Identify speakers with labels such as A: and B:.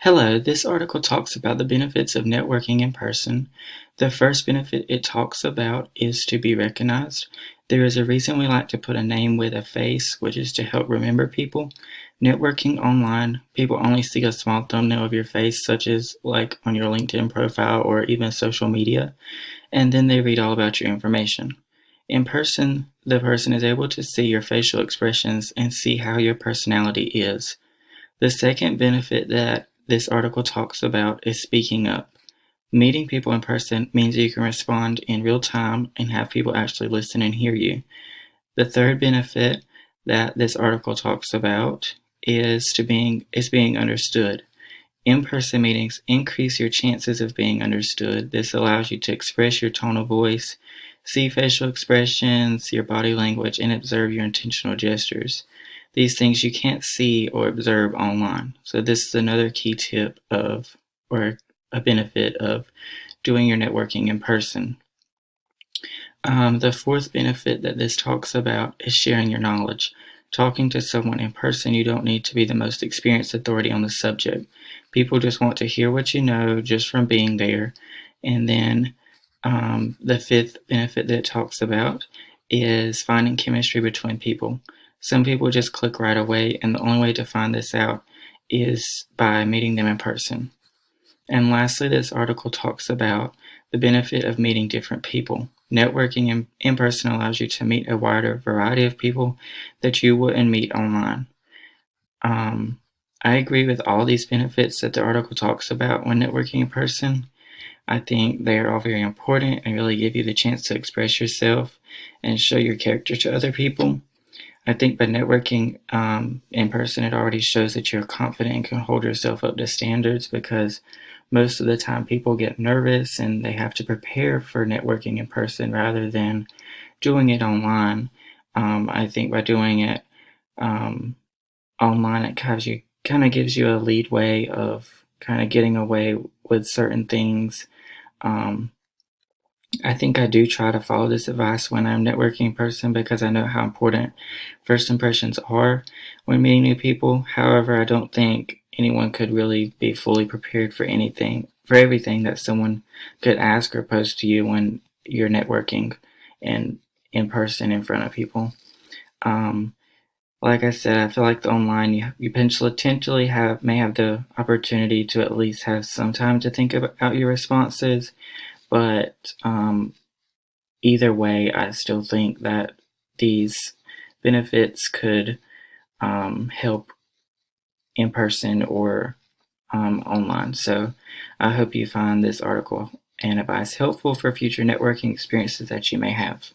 A: Hello, this article talks about the benefits of networking in person. The first benefit it talks about is to be recognized. There is a reason we like to put a name with a face, which is to help remember people. Networking online, people only see a small thumbnail of your face, such as like on your LinkedIn profile or even social media, and then they read all about your information. In person, the person is able to see your facial expressions and see how your personality is. The second benefit that this article talks about is speaking up. Meeting people in person means you can respond in real time and have people actually listen and hear you. The third benefit that this article talks about is being understood. In-person meetings increase your chances of being understood. This allows you to express your tone of voice, see facial expressions, your body language, and observe your intentional gestures. These things you can't see or observe online. So this is another key tip of, or a benefit of doing your networking in person. The fourth benefit that this talks about is sharing your knowledge. Talking to someone in person, you don't need to be the most experienced authority on the subject. People just want to hear what you know just from being there. And then the fifth benefit that it talks about is finding chemistry between people. Some people just click right away, and the only way to find this out is by meeting them in person. And lastly, this article talks about the benefit of meeting different people. Networking in person allows you to meet a wider variety of people that you wouldn't meet online. I agree with all these benefits that the article talks about when networking in person. I think they are all very important and really give you the chance to express yourself and show your character to other people. I think by networking in person, it already shows that you're confident and can hold yourself up to standards, because most of the time people get nervous and they have to prepare for networking in person rather than doing it online. I think by doing it online, it kind of gives you a leadway of kind of getting away with certain things. I think I do try to follow this advice when I'm networking in person, because I know how important first impressions are when meeting new people. However, I don't think anyone could really be fully prepared for everything that someone could ask or pose to you when you're networking in person in front of people. Like I said, I feel like the online you potentially may have the opportunity to at least have some time to think about your responses. But either way, I still think that these benefits could help in person or online. So I hope you find this article and advice helpful for future networking experiences that you may have.